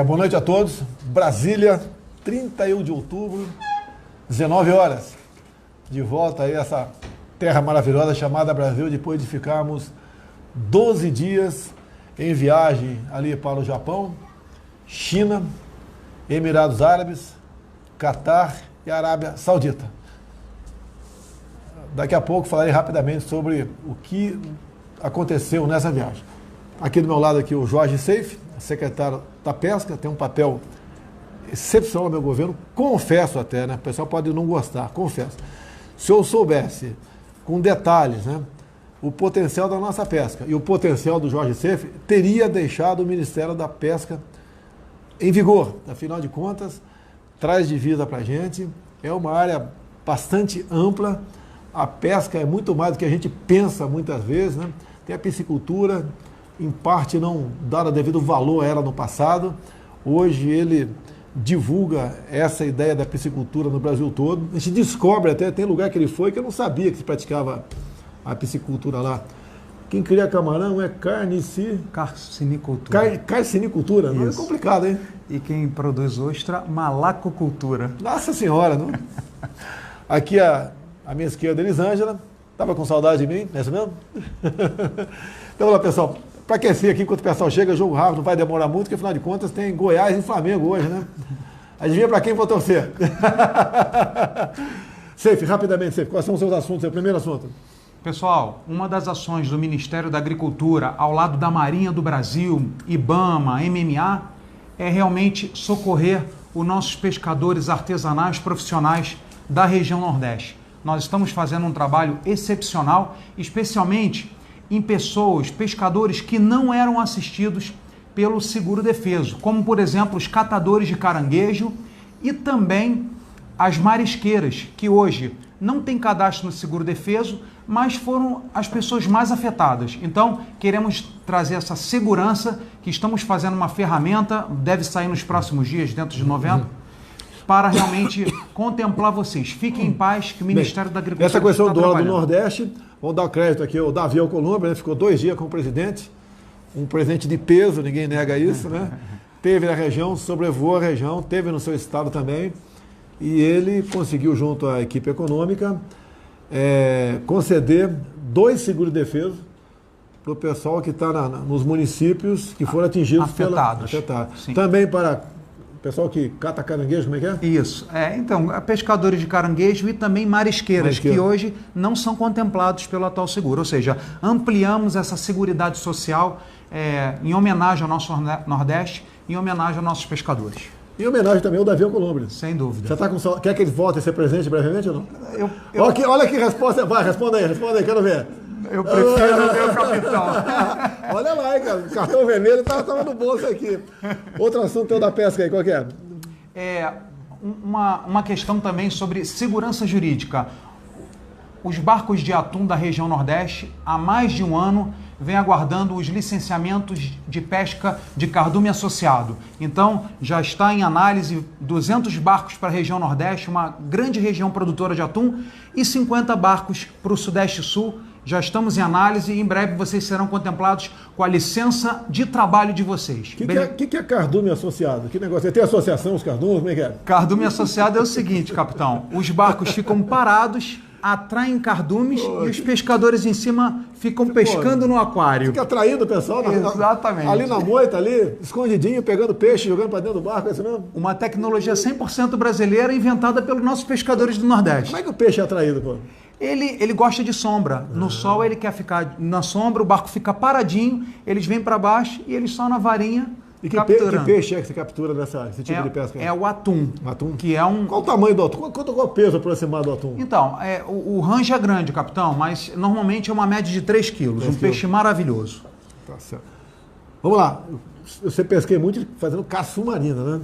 Boa noite a todos. Brasília, 31 de outubro, 19 horas. De volta aí a essa terra maravilhosa chamada Brasil, depois de ficarmos 12 dias em viagem ali para o Japão, China, Emirados Árabes, Catar e Arábia Saudita. Daqui a pouco falarei rapidamente sobre o que aconteceu nessa viagem. Aqui do meu lado aqui o Jorge Seife, secretário da Pesca, tem um papel excepcional no meu governo, confesso até, né? O pessoal pode não gostar, confesso. Se eu soubesse, com detalhes, né, o potencial da nossa pesca e o potencial do Jorge Seife, teria deixado o Ministério da Pesca em vigor. Afinal de contas, traz divisa para a gente, é uma área bastante ampla, a pesca é muito mais do que a gente pensa muitas vezes, né? Tem a piscicultura, em parte não dado devido valor a ela no passado, hoje ele divulga essa ideia da piscicultura no Brasil todo, a gente descobre até, tem lugar que ele foi que eu não sabia que se praticava a piscicultura lá. Quem cria camarão é carcinicultura. Carcinicultura, não é complicado, hein? E quem produz ostra, malacocultura. Nossa Senhora, não? Aqui a minha esquerda, Elisângela, estava com saudade de mim, é isso mesmo? Então, olá pessoal, para aquecer aqui, enquanto o pessoal chega, jogo rápido, não vai demorar muito, porque afinal de contas tem Goiás e Flamengo hoje, né? Adivinha para quem vou torcer? Seife, rapidamente, Seife, quais são os seus assuntos, seu primeiro assunto? Pessoal, uma das ações do Ministério da Agricultura, ao lado da Marinha do Brasil, IBAMA, MMA, é realmente socorrer os nossos pescadores artesanais profissionais da região Nordeste. Nós estamos fazendo um trabalho excepcional, especialmente em pessoas, pescadores que não eram assistidos pelo seguro-defeso, como, por exemplo, os catadores de caranguejo e também as marisqueiras, que hoje não têm cadastro no seguro-defeso, mas foram as pessoas mais afetadas. Então, queremos trazer essa segurança, que estamos fazendo uma ferramenta, deve sair nos próximos dias, dentro de novembro, para realmente contemplar vocês. Fiquem em paz, que o Ministério da Agricultura essa questão está do trabalhando. Nordeste, vamos dar o crédito aqui ao Davi Alcolumbre, né? Ficou 2 dias com o presidente, um presidente de peso, ninguém nega isso, né? Teve na região, sobrevoou a região, teve no seu estado também, e ele conseguiu, junto à equipe econômica, conceder 2 seguros-defeso para o pessoal que está nos municípios que foram atingidos afetados. Também para o pessoal que cata caranguejo, como é que é? Isso. Então, pescadores de caranguejo e também marisqueiras, que hoje não são contemplados pelo atual seguro. Ou seja, ampliamos essa seguridade social em homenagem ao nosso Nordeste, em homenagem aos nossos pescadores. Em homenagem também ao Davi Alcolumbre. Sem dúvida. Você está com quer que ele volte a ser presente brevemente ou não? Olha que resposta. Vai, responda aí, quero ver. Eu prefiro ver o capitão. Olha lá, hein, cara. O cartão vermelho estava no bolso aqui. Outro assunto teu da pesca aí, qual que é? Uma questão também sobre segurança jurídica. Os barcos de atum da região Nordeste, há mais de um ano, vem aguardando os licenciamentos de pesca de cardume associado. Então, já está em análise 200 barcos para a região Nordeste, uma grande região produtora de atum, e 50 barcos para o Sudeste e Sul. Já estamos em análise e em breve vocês serão contemplados com a licença de trabalho de vocês. O que é cardume associado? Que negócio? Tem associação, os cardumes? Como é que é? Cardume associado é o seguinte, capitão. Os barcos ficam parados, atraem cardumes e os pescadores em cima ficam pescando no aquário. Fica atraindo o pessoal. Exatamente. Ali na moita, ali, escondidinho, pegando peixe, jogando para dentro do barco, é isso mesmo? Uma tecnologia 100% brasileira inventada pelos nossos pescadores do Nordeste. Como é que o peixe é atraído, pô? Ele gosta de sombra. No sol ele quer ficar na sombra, o barco fica paradinho, eles vêm para baixo e eles só na varinha E que peixe é que você captura esse tipo de pesca? É o atum. Atum? Que é um... Qual o tamanho do atum? Qual o peso aproximado do atum? Então, o range é grande, capitão, mas normalmente é uma média de 3 quilos. Peixe maravilhoso. Tá certo. Vamos lá. Eu pesquei muito fazendo caça submarina, né?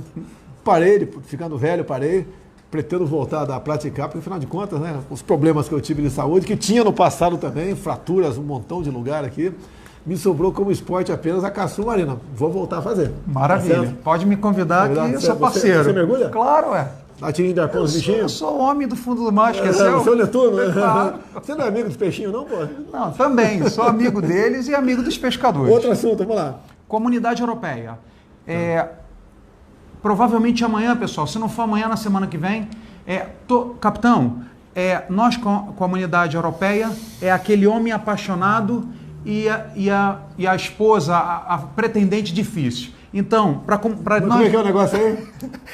Parei, ficando velho, parei. Pretendo voltar a praticar, porque afinal de contas, né, os problemas que eu tive de saúde, que tinha no passado também, fraturas, um montão de lugar aqui, me sobrou como esporte apenas a caça submarina. Vou voltar a fazer. Maravilha. Tá. Pode me convidar que eu sou parceiro. Você mergulha? Claro, Dá tirinho de arpão dos bichinhos? Eu sou homem do fundo do mar, esqueceu? Você é o Netuno, né? Claro. Você não é amigo dos peixinhos, não, pô? Não, também. Sou amigo deles e amigo dos pescadores. Outro assunto, vamos lá. Comunidade Europeia. provavelmente amanhã, pessoal, se não for amanhã, na semana que vem. Capitão, nós, com a comunidade europeia, aquele homem apaixonado e a esposa, a pretendente difícil. Então, para nós... Como é que é o negócio aí?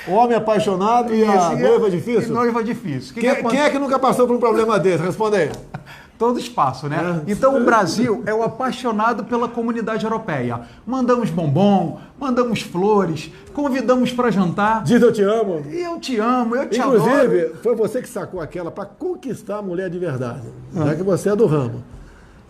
O homem apaixonado e a noiva difícil? Noiva difícil. Quem é que nunca passou por um problema desse? Responda aí. Todo espaço, né? Então o Brasil é o apaixonado pela comunidade europeia. Mandamos bombom, mandamos flores, convidamos para jantar. Diz eu te amo. Eu te amo, eu te adoro. Inclusive, foi você que sacou aquela para conquistar a mulher de verdade. Já que você é do ramo.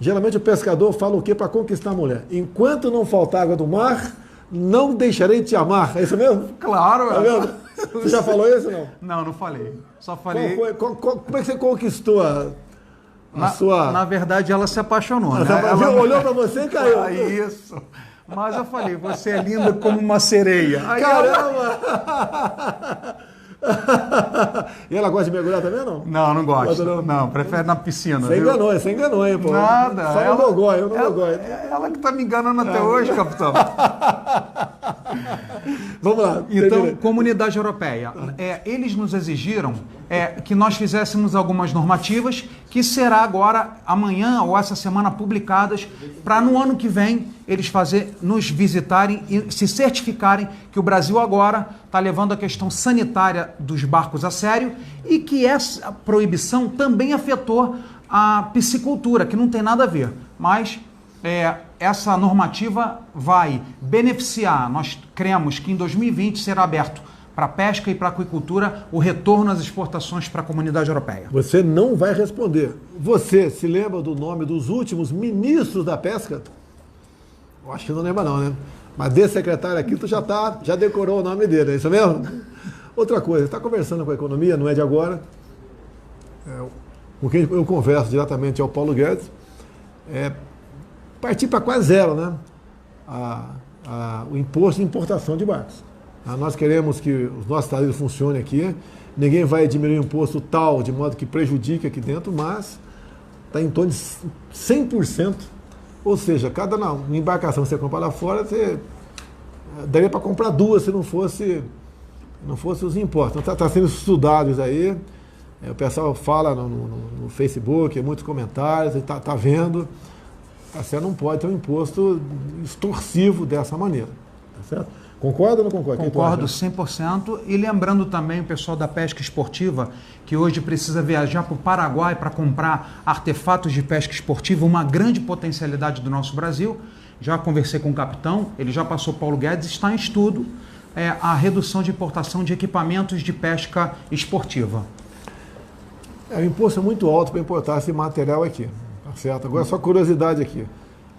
Geralmente o pescador fala o quê para conquistar a mulher? Enquanto não faltar água do mar, não deixarei de te amar. É isso mesmo? Claro. Tá vendo? Você já falou isso ou não? Não falei. Só falei... Como é que você conquistou a sua... Na verdade, ela se apaixonou, né? Ela olhou para você e caiu. Isso. Mas eu falei, você é linda como uma sereia. Caramba! E ela gosta de mergulhar também, não? Não gosta. Não, prefere na piscina. Você enganou, hein, pô? Nada. Só no gogói, Ela que tá me enganando até hoje, capitão. Vamos lá. Então, comunidade europeia, eles nos exigiram que nós fizéssemos algumas normativas que será agora, amanhã ou essa semana, publicadas, para no ano que vem eles nos visitarem e se certificarem que o Brasil agora está levando a questão sanitária dos barcos a sério e que essa proibição também afetou a piscicultura, que não tem nada a ver, mas... essa normativa vai beneficiar, nós cremos que em 2020 será aberto para a pesca e para a aquicultura o retorno às exportações para a comunidade europeia. Você não vai responder. Você se lembra do nome dos últimos ministros da pesca? Eu acho que não lembra não, né? Mas desse secretário aqui, tu já decorou o nome dele, é isso mesmo? Outra coisa, está conversando com a economia, não é de agora. Com quem eu converso diretamente é o Paulo Guedes. Partir para quase zero, né? O imposto de importação de barcos. Nós queremos que os nossos tarifas funcionem aqui. Ninguém vai diminuir o imposto tal, de modo que prejudique aqui dentro, mas está em torno de 100%. Ou seja, cada embarcação que você compra lá fora, você daria para comprar duas se não fosse os impostos. Então está sendo estudado isso aí. O pessoal fala no Facebook, muitos comentários, está vendo. Você não pode ter um imposto extorsivo dessa maneira. Tá certo? Concorda ou não concorda? Concordo 100%. E lembrando também o pessoal da pesca esportiva, que hoje precisa viajar para o Paraguai para comprar artefatos de pesca esportiva, uma grande potencialidade do nosso Brasil. Já conversei com o capitão, ele já passou Paulo Guedes, está em estudo a redução de importação de equipamentos de pesca esportiva. O imposto é muito alto para importar esse material aqui. Tá certo? Agora, só curiosidade aqui.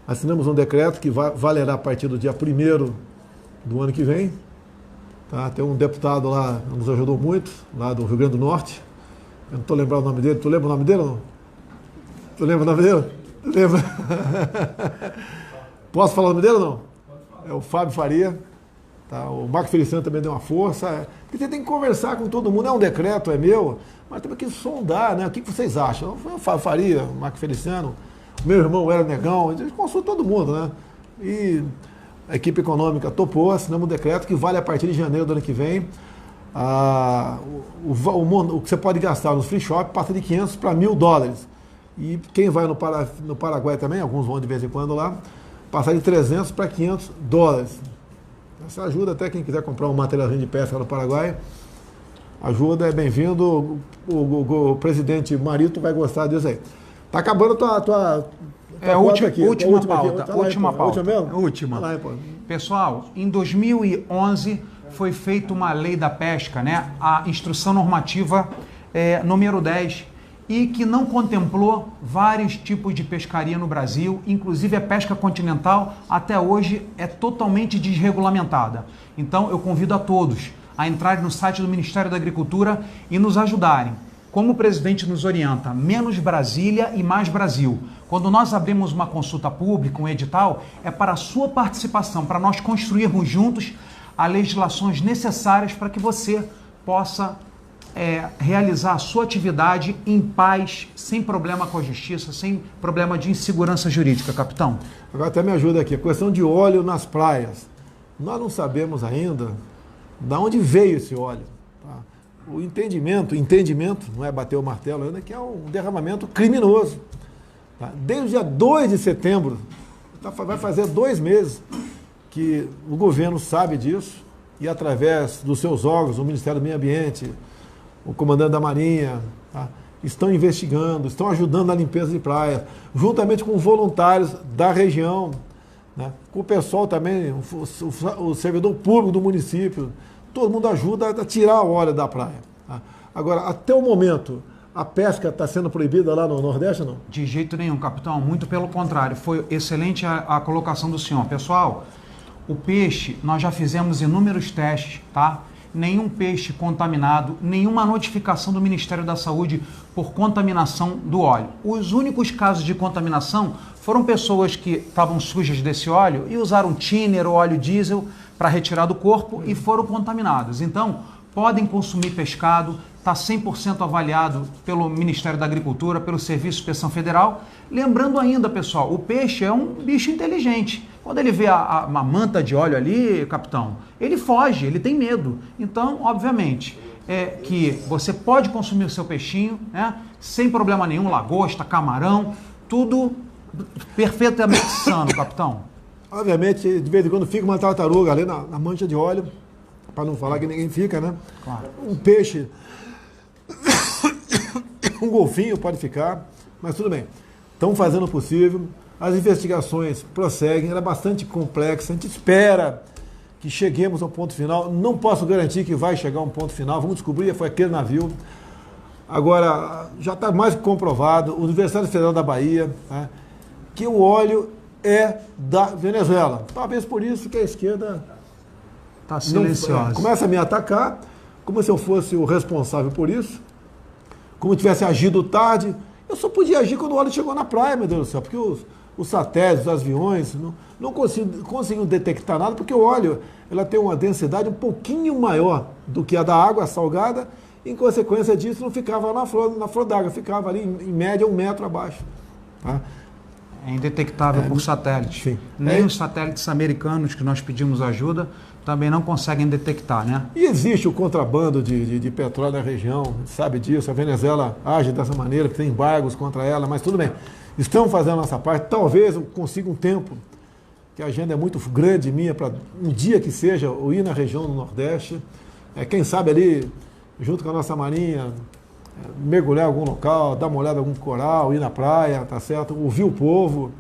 Assinamos um decreto que valerá a partir do dia 1º do ano que vem. Tá? Tem um deputado lá, nos ajudou muito, lá do Rio Grande do Norte. Eu não estou lembrando o nome dele. Tu lembra o nome dele ou não? Tu lembra o nome dele? Tu lembra? Posso falar o nome dele ou não? É o Fábio Faria. Tá? O Marco Feliciano também deu uma força. Porque você tem que conversar com todo mundo. É um decreto, é meu, mas temos que sondar, né? O que vocês acham? Foi o Fábio Faria, o Marco Feliciano, o meu irmão era Negão, a gente consulta todo mundo, né? E a equipe econômica topou, assinamos um decreto que vale a partir de janeiro do ano que vem. O que você pode gastar nos free shop passa de 500 para $1.000. E quem vai no Paraguai também, alguns vão de vez em quando lá, passar de 300 para $500. Essa ajuda até quem quiser comprar um materialzinho de pesca no Paraguai. Ajuda, é bem-vindo. O presidente Marito vai gostar disso aí. Tá acabando a tua última pauta. Última pauta. Última mesmo? Última. Pessoal, em 2011 foi feita uma lei da pesca, né? A instrução normativa número 10, e que não contemplou vários tipos de pescaria no Brasil, inclusive a pesca continental até hoje é totalmente desregulamentada. Então eu convido a todos a entrarem no site do Ministério da Agricultura e nos ajudarem. Como o presidente nos orienta, menos Brasília e mais Brasil. Quando nós abrimos uma consulta pública, um edital, é para a sua participação, para nós construirmos juntos as legislações necessárias para que você possa realizar a sua atividade em paz, sem problema com a justiça, sem problema de insegurança jurídica, capitão. Agora até me ajuda aqui, a questão de óleo nas praias. Nós não sabemos ainda da onde veio esse óleo. Tá? O entendimento, não é bater o martelo ainda, que é um derramamento criminoso. Tá? Desde o dia 2 de setembro, vai fazer 2 meses que o governo sabe disso e através dos seus órgãos, o Ministério do Meio Ambiente, o comandante da Marinha, tá? Estão investigando, estão ajudando na limpeza de praia, juntamente com voluntários da região, né? Com o pessoal também, o servidor público do município, todo mundo ajuda a tirar o óleo da praia. Tá? Agora, até o momento, a pesca está sendo proibida lá no Nordeste, não? De jeito nenhum, capitão, muito pelo contrário. Foi excelente a colocação do senhor. Pessoal, o peixe, nós já fizemos inúmeros testes, tá? Nenhum peixe contaminado, nenhuma notificação do Ministério da Saúde por contaminação do óleo. Os únicos casos de contaminação foram pessoas que estavam sujas desse óleo e usaram thinner ou óleo diesel para retirar do corpo e foram contaminados. Então, podem consumir pescado, está 100% avaliado pelo Ministério da Agricultura, pelo Serviço de Inspeção Federal. Lembrando ainda, pessoal, o peixe é um bicho inteligente. Quando ele vê uma manta de óleo ali, capitão, ele foge, ele tem medo. Então, obviamente, que você pode consumir o seu peixinho, né, sem problema nenhum, lagosta, camarão, tudo perfeitamente sano, capitão. Obviamente, de vez em quando fica uma tartaruga ali na mancha de óleo, para não falar que ninguém fica, né? Claro. Um peixe, um golfinho pode ficar, mas tudo bem. Estão fazendo o possível, as investigações prosseguem, ela é bastante complexa, a gente espera que cheguemos ao ponto final. Não posso garantir que vai chegar a um ponto final, vamos descobrir, foi aquele navio. Agora, já está mais que comprovado, a Universidade Federal da Bahia, né, que o óleo é da Venezuela. Talvez por isso que a esquerda está silenciosa. Começa a me atacar, como se eu fosse o responsável por isso, como tivesse agido tarde. Eu só podia agir quando o óleo chegou na praia, meu Deus do céu, porque os satélites, os aviões, não conseguiam detectar nada, porque o óleo ela tem uma densidade um pouquinho maior do que a da água salgada, em consequência disso não ficava na flor d'água, ficava ali em média 1 metro abaixo. Tá? É indetectável por satélite. Sim. Nem os satélites americanos que nós pedimos ajuda também não conseguem detectar, né? E existe o contrabando de petróleo na região, a gente sabe disso, a Venezuela age dessa maneira, porque tem embargos contra ela, mas tudo bem. Estamos fazendo a nossa parte, talvez eu consiga um tempo, que a agenda é muito grande minha, para um dia que seja, eu ir na região do Nordeste, quem sabe ali, junto com a nossa marinha, mergulhar em algum local, dar uma olhada em algum coral, ir na praia, tá certo? Ouvir o povo,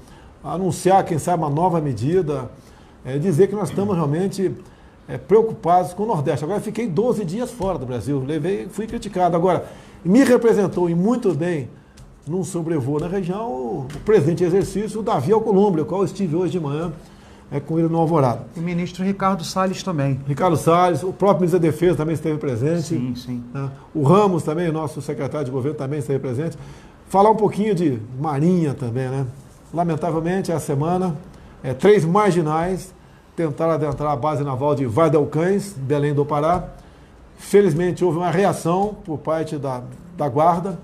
anunciar, quem sabe, uma nova medida, dizer que nós estamos realmente preocupados com o Nordeste. Agora, fiquei 12 dias fora do Brasil, fui criticado. Agora, me representou e muito bem num sobrevoo na região o presidente em exercício, o Davi Alcolumbre, o qual eu estive hoje de manhã com ele no Alvorada. E o ministro Ricardo Salles também. Ricardo Salles, o próprio ministro da Defesa também esteve presente. Sim, sim. O Ramos também, nosso secretário de governo, também esteve presente. Falar um pouquinho de Marinha também, né? Lamentavelmente, essa semana, 3 marginais tentaram adentrar a base naval de Vardelcães, Belém do Pará. Felizmente, houve uma reação por parte da guarda,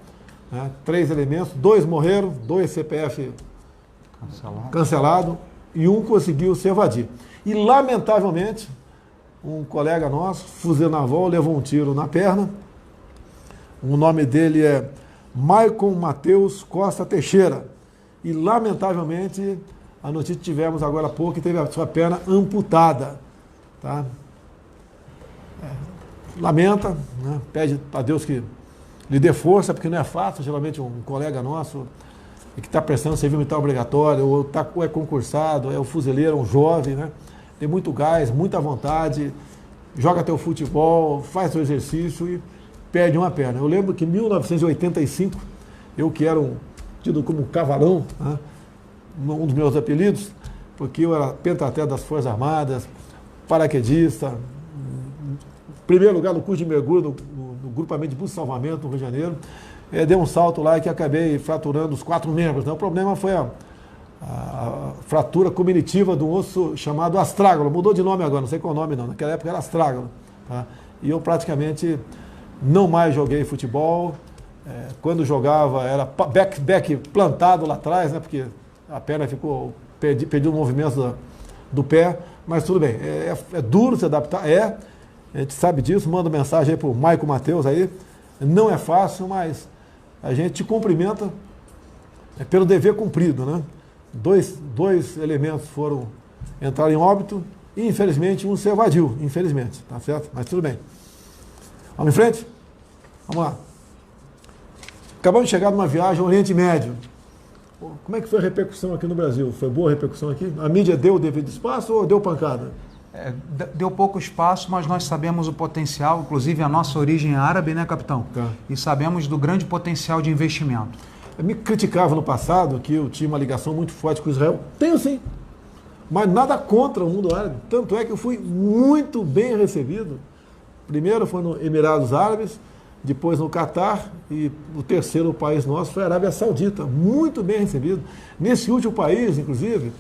né? 3 elementos, 2 morreram, 2 CPF cancelado e 1 conseguiu se evadir. E, lamentavelmente, um colega nosso, fuzileiro naval, levou um tiro na perna. O nome dele é Maicon Mateus Costa Teixeira. E, lamentavelmente, a notícia que tivemos agora há pouco, que teve a sua perna amputada. Tá? Lamenta, né? Pede a Deus que lhe dê força, porque não é fácil. Geralmente um colega nosso que está prestando serviço militar obrigatório, ou é concursado, é o fuzileiro, um jovem, né? Tem muito gás, muita vontade, joga teu futebol, faz seu exercício e perde uma perna. Eu lembro que em 1985, eu que era tido como cavalão, né? Um dos meus apelidos, porque eu era pentatleta das Forças Armadas, paraquedista, primeiro lugar no curso de mergulho no grupamento de busca e salvamento no Rio de Janeiro. Dei um salto lá que acabei fraturando os 4 membros. Né? O problema foi a fratura cognitiva do osso chamado astrágalo. Mudou de nome agora, não sei qual o nome não. Naquela época era astrágalo. Tá? E eu praticamente não mais joguei futebol. Quando jogava era back plantado lá atrás, né? Porque a perna ficou, perdi o movimento do pé, mas tudo bem. É duro se adaptar, A gente sabe disso, manda mensagem aí para o Maico Mateus aí. Não é fácil, mas a gente te cumprimenta pelo dever cumprido, né? Dois elementos entraram em óbito e, infelizmente, um se evadiu, infelizmente, tá certo? Mas tudo bem. Vamos em frente? Vamos lá. Acabamos de chegar numa viagem ao Oriente Médio. Como é que foi a repercussão aqui no Brasil? Foi boa a repercussão aqui? A mídia deu o devido espaço ou deu pancada? Deu pouco espaço, mas nós sabemos o potencial, inclusive a nossa origem é árabe, né, capitão? Tá. E sabemos do grande potencial de investimento. Eu me criticava no passado que eu tinha uma ligação muito forte com Israel. Tenho sim, mas nada contra o mundo árabe. Tanto é que eu fui muito bem recebido. Primeiro foi no Emirados Árabes, depois no Catar e o terceiro país nosso foi a Arábia Saudita. Muito bem recebido. Nesse último país, inclusive,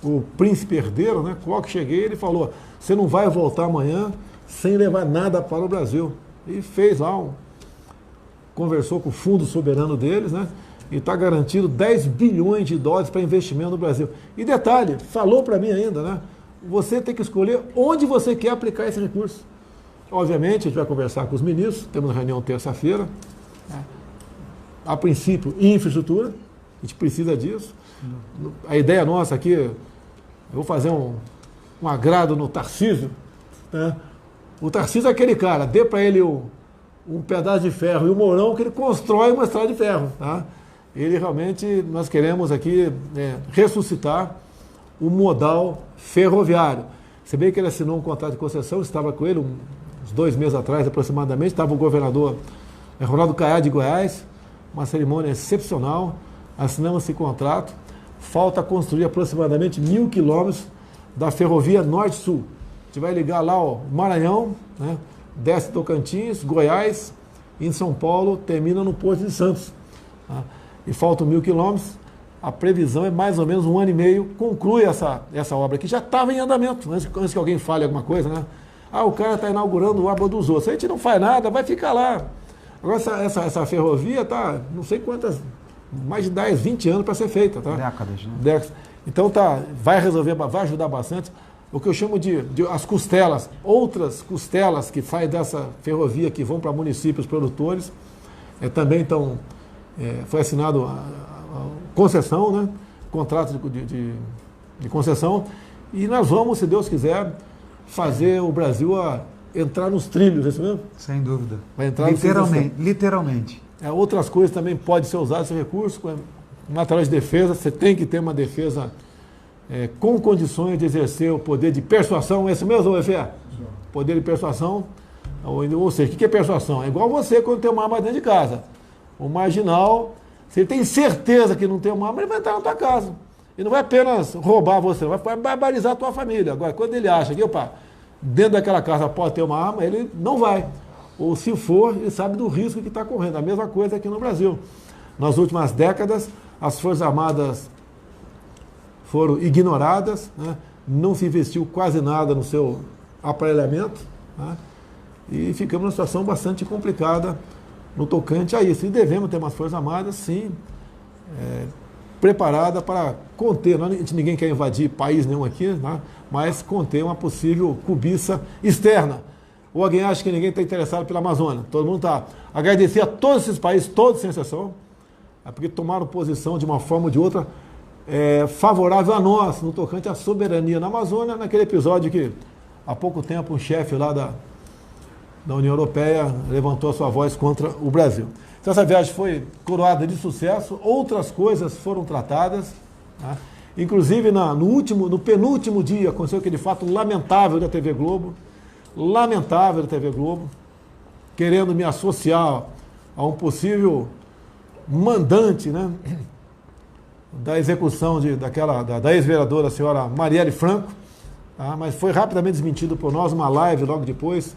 o príncipe herdeiro, né, qual que cheguei, ele falou, você não vai voltar amanhã sem levar nada para o Brasil. E fez lá conversou com o fundo soberano deles, né, e está garantido 10 bilhões de dólares para investimento no Brasil. E detalhe, falou para mim ainda, né, você tem que escolher onde você quer aplicar esse recurso. Obviamente, a gente vai conversar com os ministros, temos uma reunião terça-feira. A princípio, infraestrutura, a gente precisa disso. A ideia nossa aqui, eu vou fazer um agrado no Tarcísio. Né? O Tarcísio é aquele cara, dê para ele um pedaço de ferro e o Mourão que ele constrói uma estrada de ferro. Tá? Ele realmente, nós queremos aqui ressuscitar o modal ferroviário. Você vê que ele assinou um contrato de concessão, estava com ele uns 2 meses atrás aproximadamente, estava o governador Ronaldo Caiado de Goiás, uma cerimônia excepcional, assinamos esse contrato, falta construir aproximadamente 1.000 quilômetros da ferrovia Norte-Sul. A gente vai ligar lá o Maranhão, né, desce Tocantins, Goiás, e em São Paulo termina no Porto de Santos. Tá? E faltam 1.000 quilômetros, a previsão é mais ou menos 1 ano e meio, conclui essa obra que já estava em andamento, antes que alguém fale alguma coisa, né? Ah, o cara está inaugurando o Água dos Outros. A gente não faz nada, vai ficar lá. Agora, essa ferrovia está, não sei quantas, mais de 10, 20 anos para ser feita. Tá? Décadas, né? Décadas. Então, vai resolver, vai ajudar bastante. O que eu chamo de as costelas, outras costelas que saem dessa ferrovia que vão para municípios produtores, também foi assinado a concessão, né? Contrato de concessão, e nós vamos, se Deus quiser, fazer o Brasil entrar nos trilhos, é isso mesmo? Sem dúvida. Vai entrar literalmente. Outras coisas também pode ser usado esse recurso, material de defesa, você tem que ter uma defesa com condições de exercer o poder de persuasão, é isso mesmo, UFE? Poder de persuasão, ou seja, o que é persuasão? É igual você quando tem uma arma dentro de casa. O marginal, se ele tem certeza que não tem uma arma, ele vai entrar na tua casa. E não vai apenas roubar você, vai barbarizar a tua família. Agora, quando ele acha que, dentro daquela casa pode ter uma arma, ele não vai. Ou se for, ele sabe do risco que está correndo. A mesma coisa aqui no Brasil. Nas últimas décadas, as Forças Armadas foram ignoradas, né? Não se investiu quase nada no seu aparelhamento, né? E ficamos numa situação bastante complicada no tocante a isso. E devemos ter umas Forças Armadas, sim, preparada para conter, ninguém quer invadir país nenhum aqui, né? Mas conter uma possível cobiça externa. Ou alguém acha que ninguém está interessado pela Amazônia? Todo mundo está. Agradecer a todos esses países, todos sem exceção, porque tomaram posição de uma forma ou de outra favorável a nós, no tocante à soberania na Amazônia, naquele episódio que há pouco tempo um chefe lá da União Europeia levantou a sua voz contra o Brasil. Então essa viagem foi coroada de sucesso, outras coisas foram tratadas, tá? Inclusive no penúltimo dia aconteceu aquele fato lamentável da TV Globo, querendo me associar a um possível mandante, né, da execução da ex-vereadora, a senhora Marielle Franco, tá? Mas foi rapidamente desmentido por nós, uma live logo depois.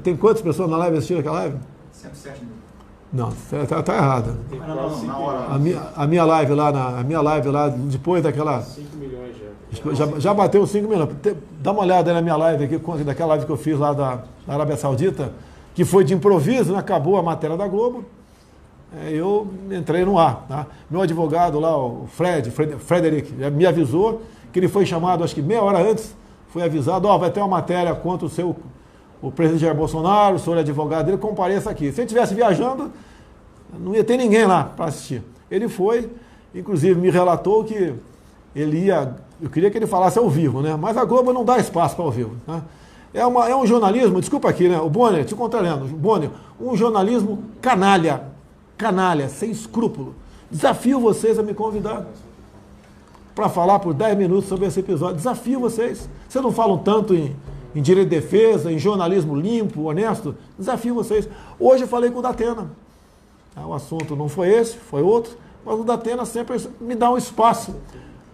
Tem quantas pessoas na live assistindo aquela live? 107 mil. Não, está errada. A minha live lá, depois daquela... 5 milhões já. Já bateu 5 milhões. Dá uma olhada aí na minha live aqui, daquela live que eu fiz lá da Arábia Saudita, que foi de improviso, né? Acabou a matéria da Globo. Eu entrei no ar. Tá? Meu advogado lá, o Frederic, me avisou que ele foi chamado, acho que meia hora antes, foi avisado, vai ter uma matéria contra o seu o presidente Jair Bolsonaro, o senhor advogado dele, compareça aqui. Se ele estivesse viajando, não ia ter ninguém lá para assistir. Ele foi, inclusive me relatou que ele ia, eu queria que ele falasse ao vivo, né? Mas a Globo não dá espaço para ao vivo, né? É um jornalismo, desculpa aqui, né? O Bonner, te contrariando, Bonner, um jornalismo canalha, sem escrúpulo. Desafio vocês a me convidar para falar por 10 minutos sobre esse episódio. Desafio vocês. Vocês não falam tanto em direito de defesa, em jornalismo limpo, honesto? Desafio vocês. Hoje eu falei com o Datena. O assunto não foi esse, foi outro, mas o Datena sempre me dá um espaço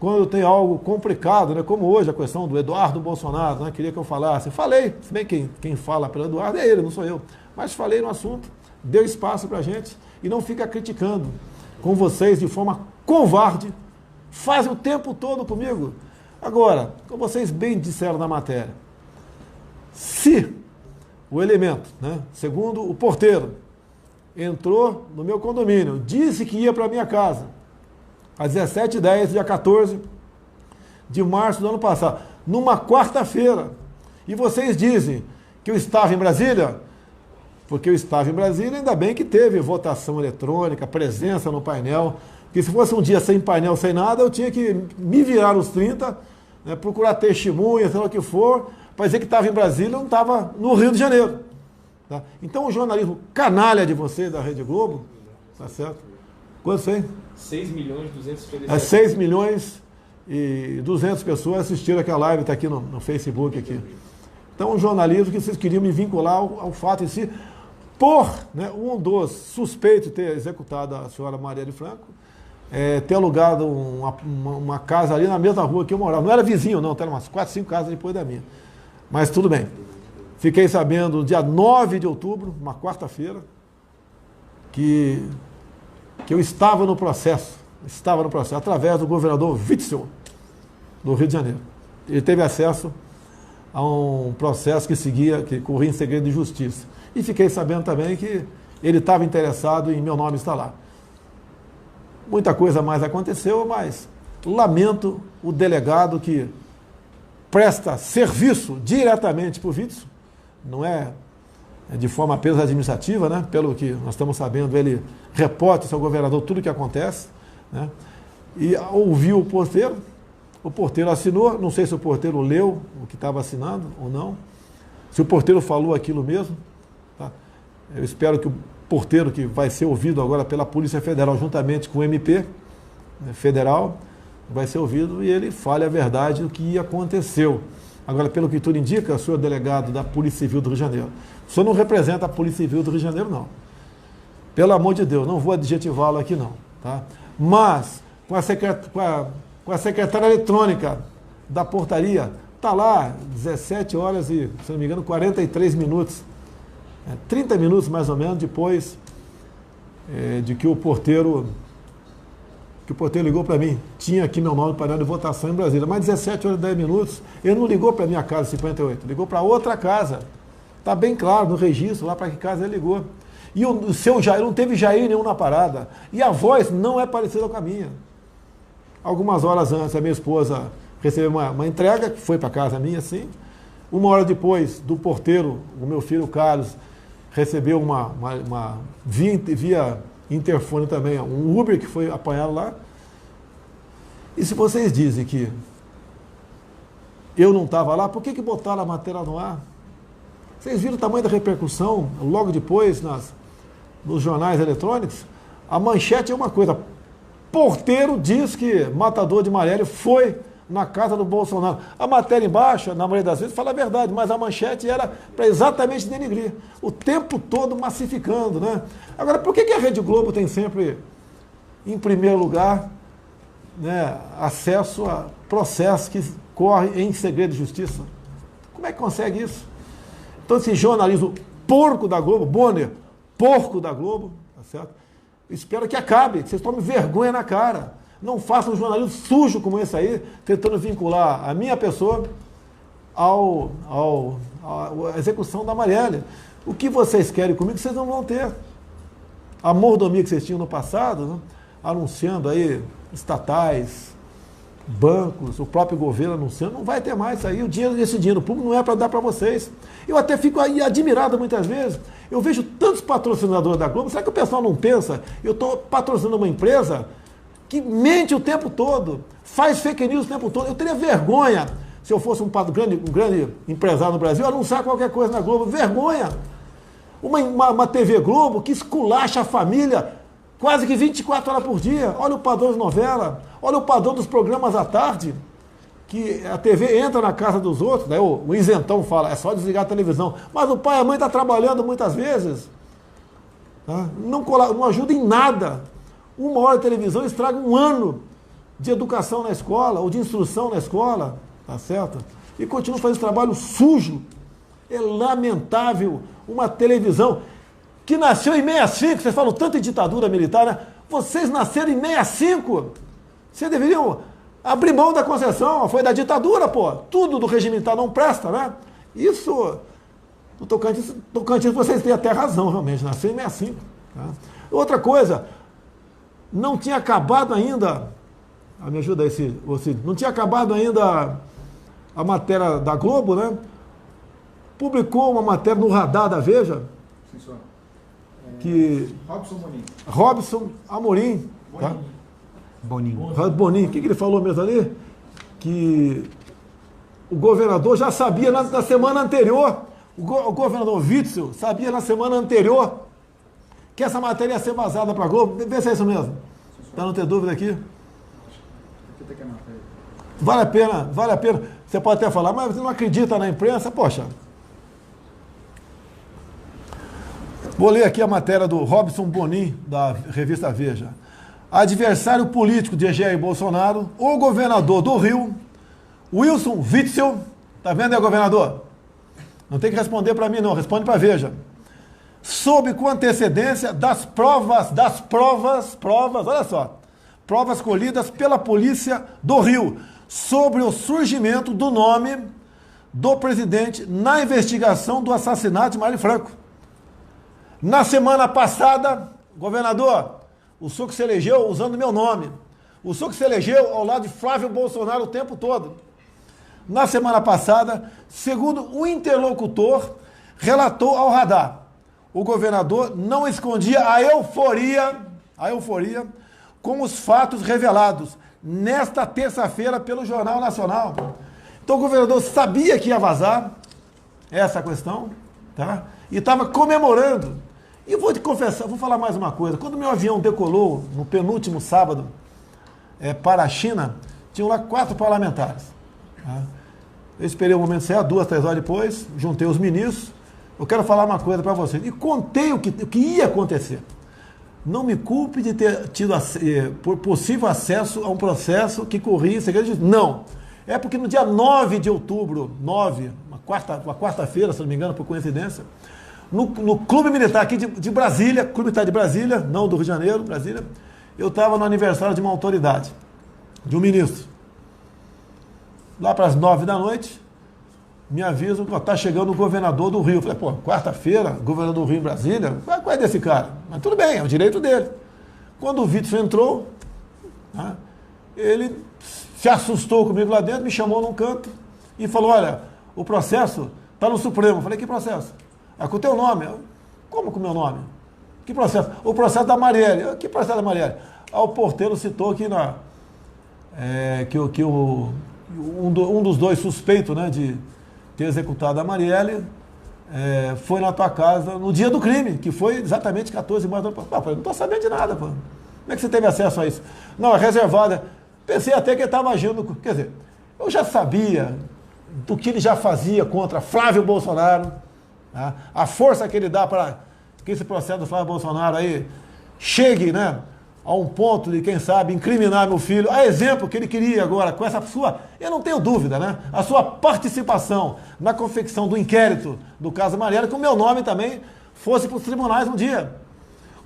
quando tem algo complicado, né? Como hoje a questão do Eduardo Bolsonaro, né? Queria que eu falasse. Falei, se bem quem fala pelo Eduardo é ele, não sou eu. Mas falei no assunto, deu espaço para a gente e não fica criticando com vocês de forma covarde. Fazem o tempo todo comigo. Agora, como vocês bem disseram na matéria, se o elemento, né, segundo o porteiro, entrou no meu condomínio, disse que ia para minha casa, às 17h10, dia 14 de março do ano passado, numa quarta-feira, e vocês dizem que eu estava em Brasília, porque eu estava em Brasília, ainda bem que teve votação eletrônica, presença no painel, porque se fosse um dia sem painel, sem nada, eu tinha que me virar nos 30, né, procurar testemunha, sei lá o que for, para dizer que estava em Brasília, não estava no Rio de Janeiro. Tá? Então o jornalismo canalha de vocês da Rede Globo, tá certo? Quanto foi? 6.257.000. 6 milhões e 200 pessoas assistiram aquela live, está aqui no Facebook aqui. Então um jornalismo que vocês queriam me vincular ao fato em si, por, né, um dos suspeitos de ter executado a senhora Marielle Franco, ter alugado uma casa ali na mesma rua que eu morava. Não era vizinho não, era umas 4, 5 casas depois da minha. Mas tudo bem. Fiquei sabendo no dia 9 de outubro, uma quarta-feira, que eu estava no processo, através do governador Witzel, do Rio de Janeiro. Ele teve acesso a um processo que corria em segredo de justiça. E fiquei sabendo também que ele estava interessado em meu nome estar lá. Muita coisa mais aconteceu, mas lamento o delegado que presta serviço diretamente para o Witzel, não é de forma apenas administrativa, né? Pelo que nós estamos sabendo, ele reporta ao seu governador tudo o que acontece, né? E ouviu o porteiro assinou, não sei se o porteiro leu o que estava assinando ou não, se o porteiro falou aquilo mesmo, tá? Eu espero que o porteiro, que vai ser ouvido agora pela Polícia Federal, juntamente com o MP, né, federal, vai ser ouvido e ele fale a verdade do que aconteceu. Agora, pelo que tudo indica, o senhor é delegado da Polícia Civil do Rio de Janeiro. O senhor não representa a Polícia Civil do Rio de Janeiro, não. Pelo amor de Deus, não vou adjetivá-lo aqui, não. Tá? Mas, com a secretária eletrônica da portaria, está lá, 17 horas e, se não me engano, 43 minutos. 30 minutos, mais ou menos, depois de que o porteiro ligou para mim. Tinha aqui meu nome para de votação em Brasília. Mas 17 horas e 10 minutos, ele não ligou para a minha casa 58, ligou para outra casa. Está bem claro no registro lá para que casa ele ligou. E o seu Jair, não teve Jair nenhum na parada. E a voz não é parecida com a minha. Algumas horas antes, a minha esposa recebeu uma entrega, que foi para casa minha, assim. Uma hora depois, do porteiro, o meu filho Carlos recebeu via interfone também, um Uber que foi apanhado lá. E se vocês dizem que eu não estava lá, por que botaram a matéria no ar? Vocês viram o tamanho da repercussão logo depois nos jornais eletrônicos? A manchete é uma coisa. Porteiro diz que matador de Marielle foi na casa do Bolsonaro. A matéria embaixo, na maioria das vezes, fala a verdade, mas a manchete era para exatamente denegrir. O tempo todo massificando, né? Agora, por que a Rede Globo tem sempre, em primeiro lugar, né, acesso a processos que correm em segredo de justiça? Como é que consegue isso? Então, esse jornalismo porco da Globo, Bonner, porco da Globo, tá certo? Espero que acabe, que vocês tomem vergonha na cara. Não façam um jornalismo sujo como esse aí, tentando vincular a minha pessoa à execução da Marielle. O que vocês querem comigo, vocês não vão ter. A mordomia que vocês tinham no passado, né, anunciando aí estatais, bancos, o próprio governo anunciando, não vai ter mais isso aí. Esse dinheiro público não é para dar para vocês. Eu até fico aí admirado muitas vezes. Eu vejo tantos patrocinadores da Globo. Será que o pessoal não pensa? Eu estou patrocinando uma empresa que mente o tempo todo, faz fake news o tempo todo. Eu teria vergonha, se eu fosse um grande empresário no Brasil, anunciar qualquer coisa na Globo. Vergonha! Uma TV Globo que esculacha a família quase que 24 horas por dia. Olha o padrão de novela, olha o padrão dos programas à tarde, que a TV entra na casa dos outros, né? O isentão fala, é só desligar a televisão. Mas o pai e a mãe estão trabalhando muitas vezes. Tá? Não ajuda em nada. 1 hora de televisão estraga 1 ano de educação na escola, ou de instrução na escola, tá certo? E continua fazendo trabalho sujo. É lamentável uma televisão que nasceu em 65, vocês falam tanto em ditadura militar, né? Vocês nasceram em 65. Vocês deveriam abrir mão da concessão, foi da ditadura, pô. Tudo do regime militar não presta, né? Isso, no Tocantins vocês têm até razão, realmente, nasceu em 65. Tá? Outra coisa, não tinha acabado ainda, me ajuda aí, Cid, não tinha acabado ainda a matéria da Globo, né? Publicou uma matéria no Radar da Veja, sim, senhor. Que Robson Amorim, tá? Boninho. O que ele falou mesmo ali? Que o governador já sabia na semana anterior, o governador Witzel sabia na semana anterior que essa matéria ia ser vazada para a Globo. Vê se é isso mesmo. Para não ter dúvida aqui. Vale a pena. Você pode até falar, mas você não acredita na imprensa? Poxa. Vou ler aqui a matéria do Robson Bonin, da revista Veja. Adversário político de Jair Bolsonaro, o governador do Rio, Wilson Witzel, tá vendo aí, governador? Não tem que responder para mim não, responde para Veja. Soube com antecedência das provas, olha só, provas colhidas pela polícia do Rio sobre o surgimento do nome do presidente na investigação do assassinato de Marielle Franco. Na semana passada, governador, o senhor que se elegeu usando meu nome, o senhor que se elegeu ao lado de Flávio Bolsonaro o tempo todo. Na semana passada, segundo o interlocutor, relatou ao Radar, o governador não escondia a euforia com os fatos revelados nesta terça-feira pelo Jornal Nacional. Então o governador sabia que ia vazar essa questão, tá? E estava comemorando. E eu vou te confessar, vou falar mais uma coisa. Quando meu avião decolou no penúltimo sábado para a China, tinham lá 4 parlamentares. Tá? Eu esperei o momento certo, 2, 3 horas depois, juntei os ministros. Eu quero falar uma coisa para vocês. E contei o que ia acontecer. Não me culpe de ter tido possível acesso a um processo que corria em segredo. Não. É porque no dia 9 de outubro, uma quarta-feira, se não me engano, por coincidência, no Clube Militar aqui de Brasília, Clube Militar de Brasília, não do Rio de Janeiro, Brasília, eu estava no aniversário de uma autoridade, de um ministro. Lá para as 9 da noite, me avisam que está chegando o governador do Rio. Eu falei, pô, quarta-feira, governador do Rio em Brasília, qual é desse cara? Mas tudo bem, é o direito dele. Quando o Witzel entrou, né, ele se assustou comigo lá dentro, me chamou num canto e falou, olha, o processo está no Supremo. Eu falei, que processo? Com o teu nome. Como com o meu nome? Que processo? O processo da Marielle. Que processo da Marielle? O porteiro citou que um dos dois suspeitos, né, de ter executado a Marielle foi na tua casa no dia do crime, que foi exatamente 14 de março. Eu não estou sabendo de nada, pô. Como é que você teve acesso a isso? Não, é reservada. Pensei até que ele estava agindo. Quer dizer, eu já sabia do que ele já fazia contra Flávio Bolsonaro. Tá? A força que ele dá para que esse processo do Flávio Bolsonaro aí chegue, né, a um ponto de, quem sabe, incriminar meu filho, a exemplo que ele queria agora, com essa sua, eu não tenho dúvida, né, a sua participação na confecção do inquérito do caso Marielle, que o meu nome também fosse para os tribunais um dia.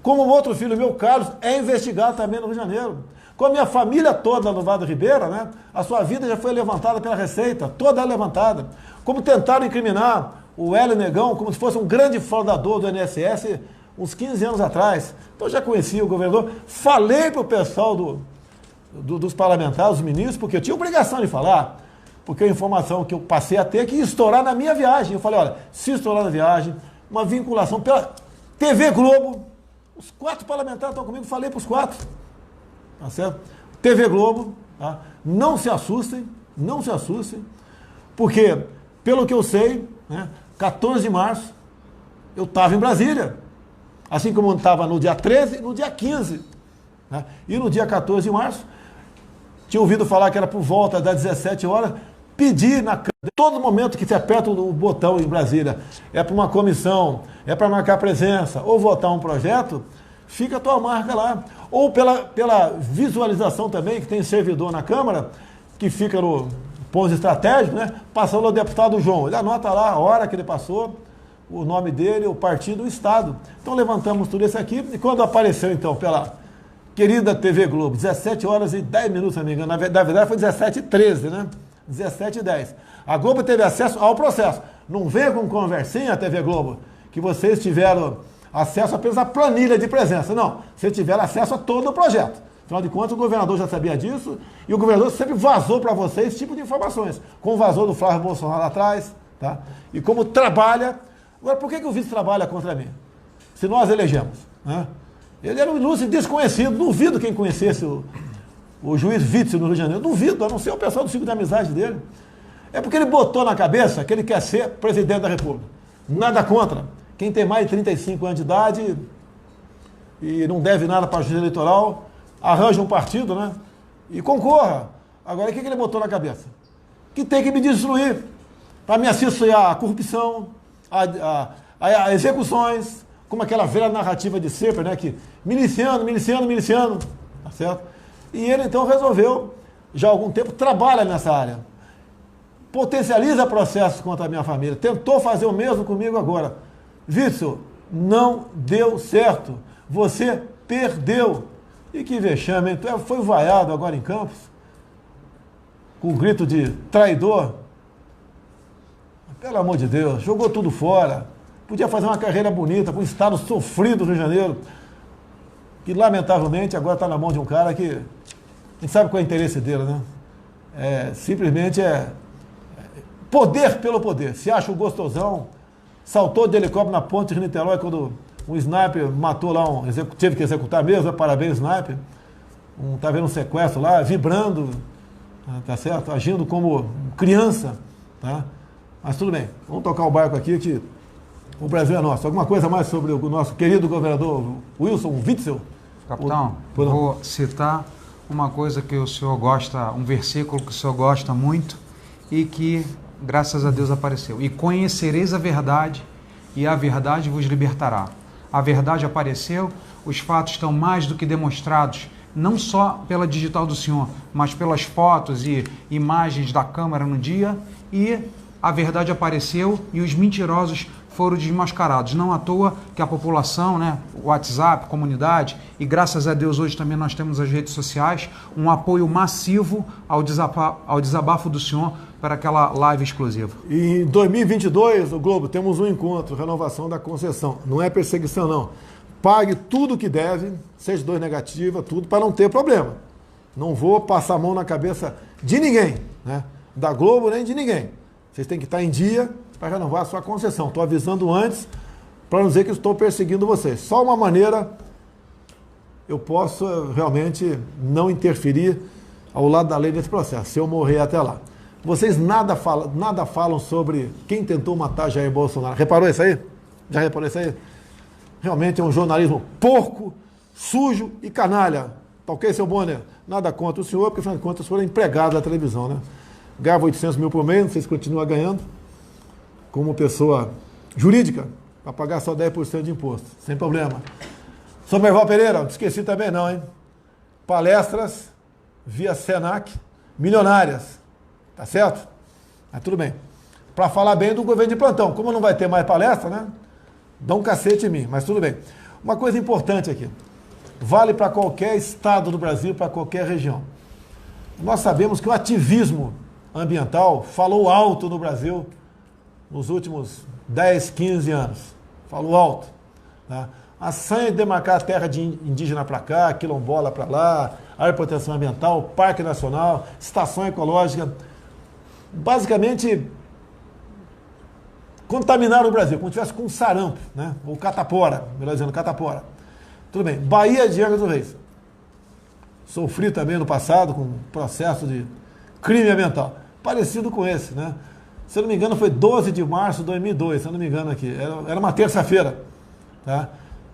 Como o outro filho meu, Carlos, é investigado também no Rio de Janeiro. Com a minha família toda no Vale do Ribeira, né, a sua vida já foi levantada pela Receita, toda levantada. Como tentaram incriminar o Hélio Negão como se fosse um grande fraudador do INSS uns 15 anos atrás. Então eu já conhecia o governador, falei para o pessoal dos parlamentares, dos ministros, porque eu tinha obrigação de falar, porque a informação que eu passei a ter é que ia estourar na minha viagem. Eu falei, olha, se estourar na viagem, uma vinculação pela TV Globo, os 4 parlamentares estão comigo, falei para os 4, tá certo? TV Globo, tá? Não se assustem, porque, pelo que eu sei, né, 14 de março, eu estava em Brasília, assim como eu estava no dia 13 e no dia 15, né? E no dia 14 de março, tinha ouvido falar que era por volta das 17 horas, pedi na Câmara, todo momento que se aperta o botão em Brasília, é para uma comissão, é para marcar presença, ou votar um projeto, fica a tua marca lá. Ou pela visualização também, que tem servidor na Câmara, que fica no ponto estratégico, né? Passando ao deputado João. Ele anota lá a hora que ele passou, o nome dele, o partido, o estado. Então levantamos tudo isso aqui, e quando apareceu então pela querida TV Globo, 17 horas e 10 minutos, se não me engano, na verdade foi 17h13, né? 17h10. A Globo teve acesso ao processo. Não venha com conversinha, TV Globo, que vocês tiveram acesso apenas à planilha de presença. Não, vocês tiveram acesso a todo o projeto. Afinal de contas, o governador já sabia disso e o governador sempre vazou para vocês esse tipo de informações. Como vazou do Flávio Bolsonaro lá atrás, tá? E como trabalha. Agora, por que o vice trabalha contra mim? Se nós elegemos, né? Ele era um ilustre desconhecido, duvido quem conhecesse o juiz Witzel no Rio de Janeiro, duvido, a não ser o pessoal do ciclo de amizade dele. É porque ele botou na cabeça que ele quer ser presidente da República. Nada contra. Quem tem mais de 35 anos de idade e não deve nada para a justiça eleitoral, arranja um partido, né? E concorra. Agora, o que ele botou na cabeça? Que tem que me destruir para me associar à corrupção, a execuções, como aquela velha narrativa de sempre, né? Que miliciano, tá certo? E ele então resolveu, já há algum tempo, trabalha nessa área. Potencializa processos contra a minha família. Tentou fazer o mesmo comigo agora. Witzel, não deu certo. Você perdeu. E que vexame, hein? Foi vaiado agora em Campos, com um grito de traidor. Pelo amor de Deus, jogou tudo fora. Podia fazer uma carreira bonita para um estado sofrido do Rio de Janeiro, que lamentavelmente agora está na mão de um cara que a gente sabe qual é o interesse dele, né? Simplesmente poder pelo poder. Se acha o gostosão, saltou de helicóptero na ponte de Niterói quando um sniper matou lá, teve que executar mesmo, parabéns, sniper. Tá vendo um sequestro lá, vibrando, tá certo? Agindo como criança, tá? Mas tudo bem, vamos tocar o barco aqui que o Brasil é nosso. Alguma coisa mais sobre o nosso querido governador Wilson Witzel? Capitão, vou citar uma coisa que o senhor gosta, um versículo que o senhor gosta muito e que, graças a Deus, apareceu. E conhecereis a verdade, e a verdade vos libertará. A verdade apareceu, os fatos estão mais do que demonstrados, não só pela digital do senhor, mas pelas fotos e imagens da Câmara no dia, e a verdade apareceu e os mentirosos foram desmascarados. Não à toa que a população, né, WhatsApp, comunidade, e graças a Deus hoje também nós temos as redes sociais, um apoio massivo ao desabafo do senhor para aquela live exclusiva. E em 2022, o Globo, temos um encontro, renovação da concessão. Não é perseguição, não. Pague tudo que deve, seja 2 negativa, tudo, para não ter problema. Não vou passar a mão na cabeça de ninguém, né? Da Globo nem de ninguém. Vocês têm que estar em dia para renovar a sua concessão. Estou avisando antes para não dizer que estou perseguindo vocês. Só uma maneira eu posso realmente não interferir ao lado da lei nesse processo, se eu morrer até lá. Vocês nada falam sobre quem tentou matar Jair Bolsonaro. Reparou isso aí? Já reparou isso aí? Realmente é um jornalismo porco, sujo e canalha. Tá ok, seu Bonner? Nada contra o senhor, porque afinal de contas o senhor é empregado da televisão, né? Ganhava 800 mil por mês, vocês continuam ganhando, como pessoa jurídica, para pagar só 10% de imposto, sem problema. Somerval Pereira, não esqueci também não, hein? Palestras via Senac, milionárias, tá certo? Mas tudo bem. Para falar bem do governo de plantão, como não vai ter mais palestra, né? Dá um cacete em mim, mas tudo bem. Uma coisa importante aqui, vale para qualquer estado do Brasil, para qualquer região. Nós sabemos que o ativismo ambiental falou alto no Brasil nos últimos 10, 15 anos. Falou alto. Tá? A sanha de demarcar a terra de indígena para cá, quilombola para lá, área de proteção ambiental, Parque Nacional, estação ecológica. Basicamente, contaminaram o Brasil, como se tivesse com sarampo, né? Ou catapora, melhor dizendo, catapora. Tudo bem. Baía de Angra dos Reis. Sofri também no passado com um processo de crime ambiental, parecido com esse, né? Se eu não me engano, foi 12 de março de 2002, se eu não me engano aqui. Era uma terça-feira, tá?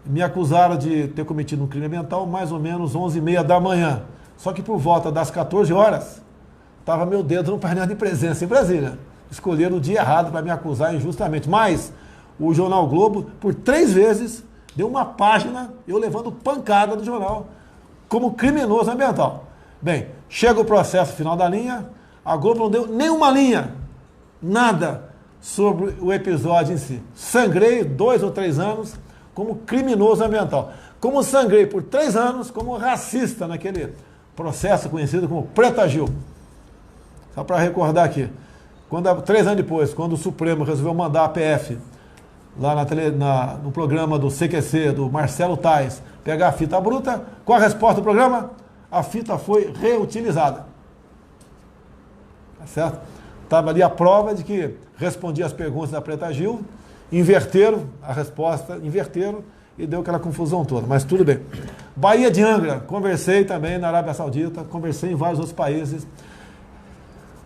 Me acusaram de ter cometido um crime ambiental mais ou menos 11h30 da manhã. Só que por volta das 14 horas, estava meu dedo no painel de presença em Brasília. Escolheram o dia errado para me acusar injustamente. Mas o Jornal Globo, por 3 vezes, deu uma página, eu levando pancada do jornal, como criminoso ambiental. Bem, chega o processo final da linha, a Globo não deu nenhuma linha, nada sobre o episódio em si. Sangrei 2 ou 3 anos como criminoso ambiental. Como sangrei por 3 anos como racista naquele processo conhecido como Preta Gil. Só para recordar aqui. 3 anos depois, quando o Supremo resolveu mandar a PF lá no programa do CQC, do Marcelo Tais, pegar a fita bruta, qual a resposta do programa? A fita foi reutilizada. Tá certo? Estava ali a prova de que respondi as perguntas da Preta Gil, inverteram a resposta, e deu aquela confusão toda, mas tudo bem. Baía de Angra, conversei também na Arábia Saudita, conversei em vários outros países.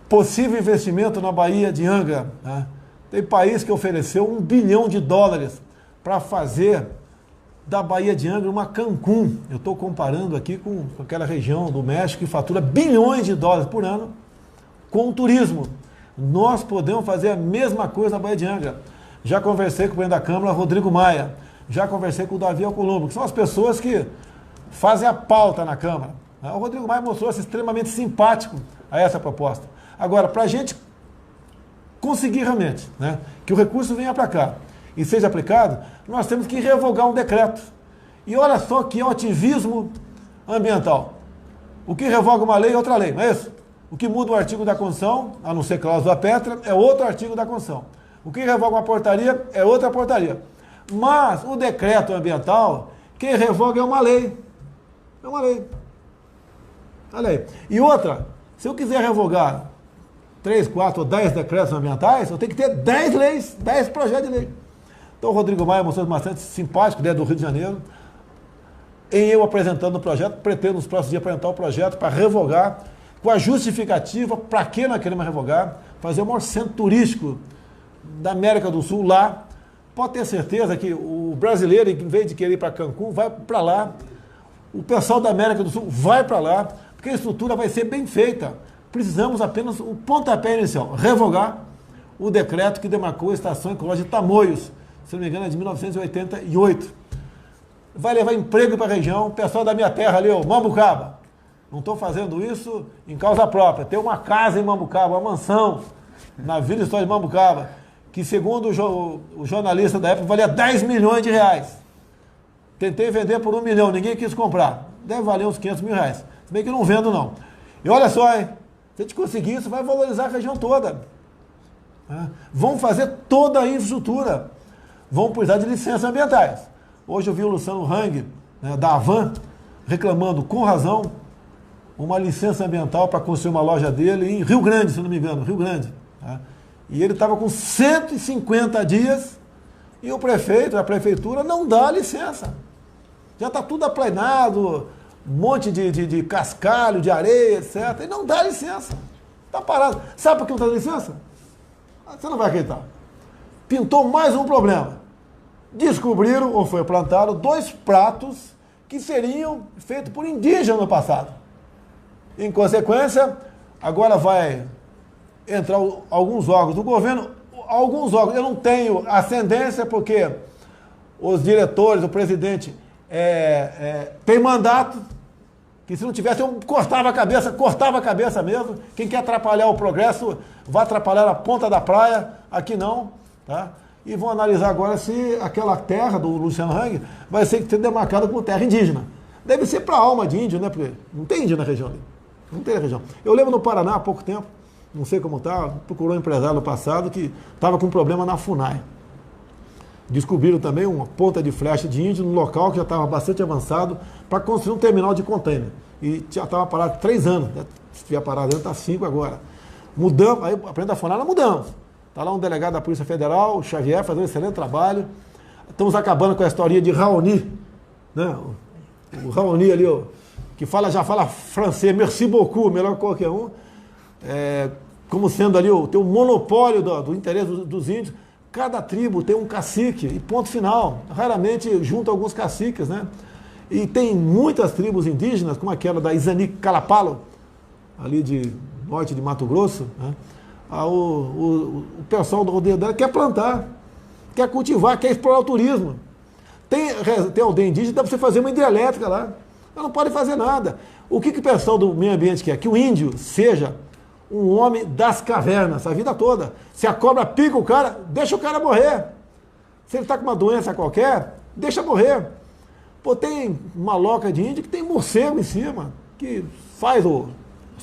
Possível investimento na Baía de Angra, né? Tem país que ofereceu $1 bilhão para fazer da Baía de Angra uma Cancún. Eu estou comparando aqui com aquela região do México que fatura bilhões de dólares por ano com o turismo. Nós podemos fazer a mesma coisa na Baía de Angra. Já conversei com o presidente da Câmara, Rodrigo Maia. Já conversei com o Davi Alcolumbre, que são as pessoas que fazem a pauta na Câmara. O Rodrigo Maia mostrou-se extremamente simpático a essa proposta. Agora, para a gente conseguir realmente, né, que o recurso venha para cá e seja aplicado, nós temos que revogar um decreto. E olha só que é o ativismo ambiental. O que revoga uma lei é outra lei, não é isso? O que muda o artigo da Constituição, a não ser cláusula pétrea, é outro artigo da Constituição. O que revoga uma portaria é outra portaria. Mas o decreto ambiental, quem revoga é uma lei. É uma lei. Olha aí. E outra, se eu quiser revogar 3, 4 ou 10 decretos ambientais, eu tenho que ter 10 leis, 10 projetos de lei. Então o Rodrigo Maia mostrou bastante simpático, ele é do Rio de Janeiro, em eu apresentando o projeto, pretendo nos próximos dias apresentar o projeto para revogar, com a justificativa para que nós queremos revogar, fazer o maior centro turístico da América do Sul lá. Pode ter certeza que o brasileiro, em vez de querer ir para Cancún, vai para lá. O pessoal da América do Sul vai para lá, porque a estrutura vai ser bem feita. Precisamos apenas o pontapé inicial, revogar o decreto que demarcou a Estação Ecológica de Tamoios, se não me engano é de 1988. Vai levar emprego para a região, o pessoal da minha terra ali, ó, Mambucaba. Não estou fazendo isso em causa própria. Tem uma casa em Mambucaba, uma mansão na Vila História de Mambucaba, que segundo o jornalista da época valia R$10 milhões. Tentei vender por R$1 milhão, ninguém quis comprar. Deve valer uns R$500 mil. Se bem que não vendo não. E olha só, hein? Se a gente conseguir isso, vai valorizar a região toda. Vão fazer toda a infraestrutura. Vão precisar de licenças ambientais. Hoje eu vi o Luciano Hang, né, da Avan, reclamando com razão uma licença ambiental para construir uma loja dele em Rio Grande, se não me engano, Rio Grande. Tá? E ele estava com 150 dias e o prefeito, a prefeitura, não dá licença. Já está tudo aplanado, um monte de cascalho, de areia, etc. E não dá licença. Está parado. Sabe por que não está dando licença? Você não vai acreditar. Pintou mais um problema. Descobriram, ou foi plantado, 2 pratos que seriam feitos por indígenas no passado. Em consequência, agora vai entrar alguns órgãos do governo, alguns órgãos, eu não tenho ascendência porque os diretores, o presidente, tem mandato, que se não tivesse eu cortava a cabeça mesmo. Quem quer atrapalhar o progresso, vai atrapalhar a ponta da praia, aqui não, tá? E vão analisar agora se aquela terra do Luciano Hang vai ser demarcada como terra indígena. Deve ser para alma de índio, né? Porque não tem índio na região ali. Não tem na região. Eu lembro no Paraná, há pouco tempo, não sei como está, procurou um empresário no passado que estava com um problema na FUNAI. descobriram também uma ponta de flecha de índio no local que já estava bastante avançado para construir um terminal de container. E já estava parado 3 anos, né? Se tiver parado, está 5 agora. Mudamos, aí a Presidente da FUNAI, mudamos. Está lá um delegado da Polícia Federal, o Xavier, fazendo um excelente trabalho. Estamos acabando com a historinha de Raoni, né? O Raoni ali, ó, que já fala francês, merci beaucoup, melhor que qualquer um, como sendo ali, tem um monopólio do interesse dos índios. Cada tribo tem um cacique, e ponto final. Raramente junta alguns caciques, né? E tem muitas tribos indígenas, como aquela da Izani Calapalo, ali de norte de Mato Grosso, né? O pessoal do rodeio dela quer plantar, quer cultivar, quer explorar o turismo. Tem aldeia indígena, dá para você fazer uma hidrelétrica lá. Ela não pode fazer nada. O que o pessoal do meio ambiente quer? Que o índio seja um homem das cavernas, a vida toda. Se a cobra pica o cara, deixa o cara morrer. Se ele está com uma doença qualquer, deixa morrer. Pô, tem uma loca de índio que tem morcego em cima, que faz a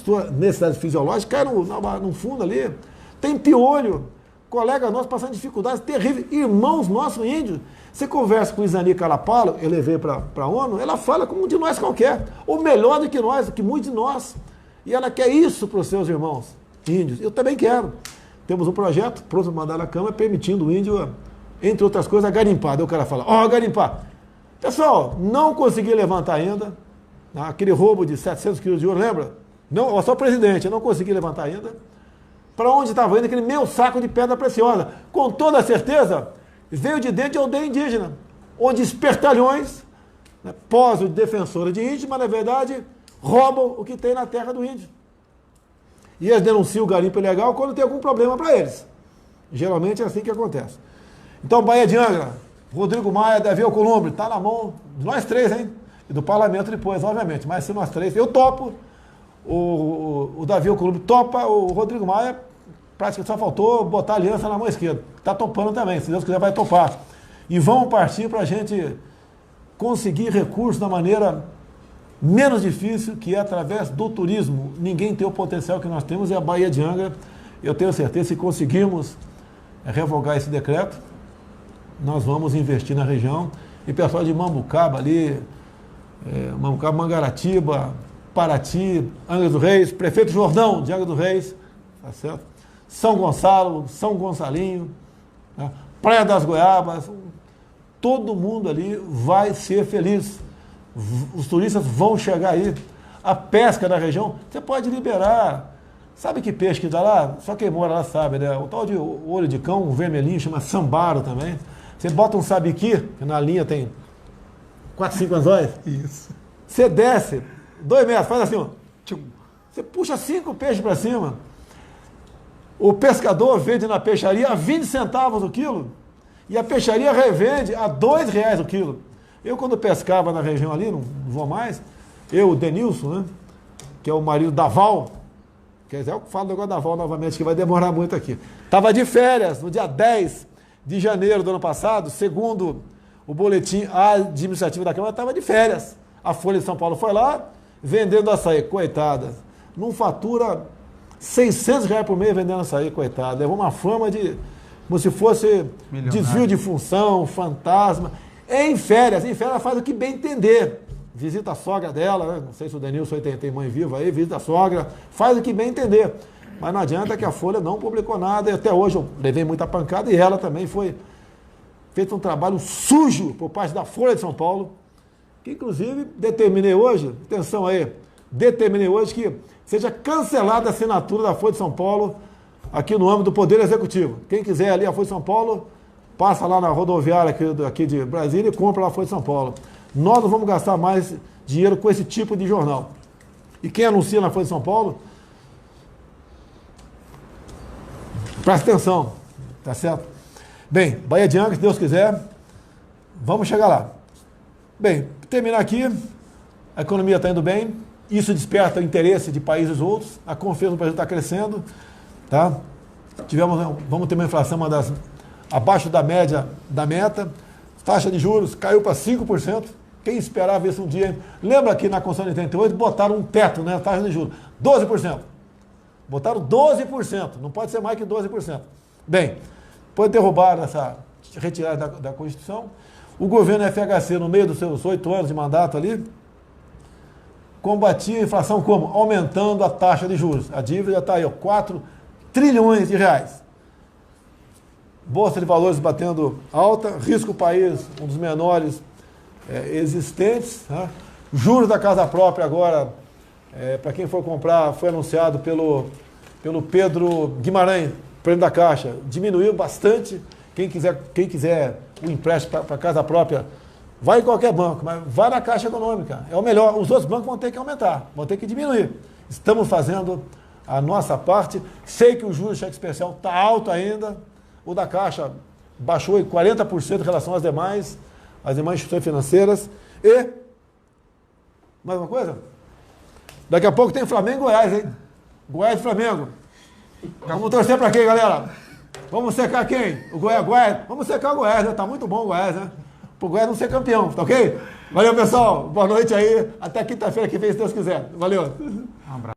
sua necessidade fisiológica, cai no fundo ali. Tem piolho. Colega nosso passando dificuldades terríveis. Irmãos nossos índios. Você conversa com o Izani Calapalo, eu levei para a ONU, ela fala como um de nós qualquer. Ou melhor do que nós, do que muitos de nós. E ela quer isso para os seus irmãos índios. Eu também quero. Temos um projeto pronto para mandar na Câmara, permitindo o índio, entre outras coisas, garimpar. Daí o cara fala, garimpar. Pessoal, não consegui levantar ainda. Aquele roubo de 700 quilos de ouro, lembra? Não, eu sou presidente, eu não consegui levantar ainda. Para onde estava indo aquele meu saco de pedra preciosa? Com toda certeza, veio de dentro de aldeia indígena, onde espertalhões, né, posam de defensora de índios, mas na verdade roubam o que tem na terra do índio. E eles denunciam o garimpo ilegal quando tem algum problema para eles. Geralmente é assim que acontece. Então, Baía de Angra, Rodrigo Maia, Davi Alcolumbre, está na mão de nós 3, hein? E do parlamento depois, obviamente. Mas se nós 3, eu topo, o Davi Alcolumbre topa, o Rodrigo Maia, praticamente só faltou botar a aliança na mão esquerda. Está topando também, se Deus quiser vai topar. E vamos partir para a gente conseguir recursos da maneira menos difícil, que é através do turismo. Ninguém tem o potencial que nós temos, é a Baía de Angra. Eu tenho certeza, se conseguirmos revogar esse decreto, nós vamos investir na região. E pessoal de Mambucaba ali, Mambucaba, Mangaratiba, Paraty, Angra dos Reis, Prefeito Jordão de Angra dos Reis, tá certo? São Gonçalo, São Gonçalinho, né? Praia das Goiabas, todo mundo ali vai ser feliz. Os turistas vão chegar aí. A pesca na região, você pode liberar. Sabe que peixe que dá lá? Só quem mora lá sabe, né? O tal de olho de cão, um vermelhinho, chama sambaro também. Você bota um sabiqui, que na linha tem 4, 5 anzóis. Isso. Você desce 2 metros, faz assim, ó. Você puxa 5 peixes para cima. O pescador vende na peixaria a 20 centavos o quilo. E a peixaria revende a R$2 o quilo. Eu, quando pescava na região ali, não vou mais, o Denilson, né, que é o marido da Val, quer dizer, eu falo agora da Val novamente, que vai demorar muito aqui. Estava de férias no dia 10 de janeiro do ano passado, segundo o boletim administrativo da Câmara, estava de férias. A Folha de São Paulo foi lá, vendendo açaí, coitada. Não fatura R$600 por mês vendendo açaí, coitada. Levou uma fama de, como se fosse desvio de função, fantasma. Em férias ela faz o que bem entender. Visita a sogra dela, né? Não sei se o Denilson tem mãe viva aí, visita a sogra, faz o que bem entender. Mas não adianta que a Folha não publicou nada, e até hoje eu levei muita pancada, e ela também foi feito um trabalho sujo por parte da Folha de São Paulo, que inclusive determinei hoje, atenção aí, que seja cancelada a assinatura da Folha de São Paulo aqui no âmbito do Poder Executivo. Quem quiser ali a Folha de São Paulo, passa lá na rodoviária aqui de Brasília e compra lá a Folha de São Paulo. Nós não vamos gastar mais dinheiro com esse tipo de jornal. E quem anuncia na Folha de São Paulo, presta atenção, tá certo? Bem, Baía de Angra, se Deus quiser, vamos chegar lá. Bem, terminar aqui, a economia está indo bem, isso desperta o interesse de países outros, a confiança no Brasil está crescendo, tá? Vamos ter uma inflação abaixo da média da meta, taxa de juros caiu para 5%, quem esperava isso um dia? Lembra que na Constituição de 88 botaram um teto, né, taxa de juros, 12%. Botaram 12%, não pode ser mais que 12%. Bem, depois derrubaram retiradas da Constituição. O governo FHC, no meio dos seus 8 anos de mandato ali, combatia a inflação como? Aumentando a taxa de juros. A dívida está aí, ó, 4 trilhões de reais. Bolsa de valores batendo alta, risco país, um dos menores existentes. Né? Juros da casa própria agora, para quem for comprar, foi anunciado pelo Pedro Guimarães, presidente da Caixa, diminuiu bastante. Quem quiser o empréstimo para casa própria, vai em qualquer banco, mas vai na Caixa Econômica. É o melhor. Os outros bancos vão ter que aumentar, vão ter que diminuir. Estamos fazendo a nossa parte. Sei que o juros de cheque especial está alto ainda. O da Caixa baixou em 40% em relação às demais instituições financeiras. E, mais uma coisa? Daqui a pouco tem Flamengo e Goiás, hein? Goiás e Flamengo. Vamos torcer para quem, galera? Vamos secar quem? O Goiás? Vamos secar o Goiás, né? Tá muito bom o Goiás, né? Pro Goiás não ser campeão, tá ok? Valeu, pessoal. Boa noite aí. Até quinta-feira que vem, se Deus quiser. Valeu. Um abraço.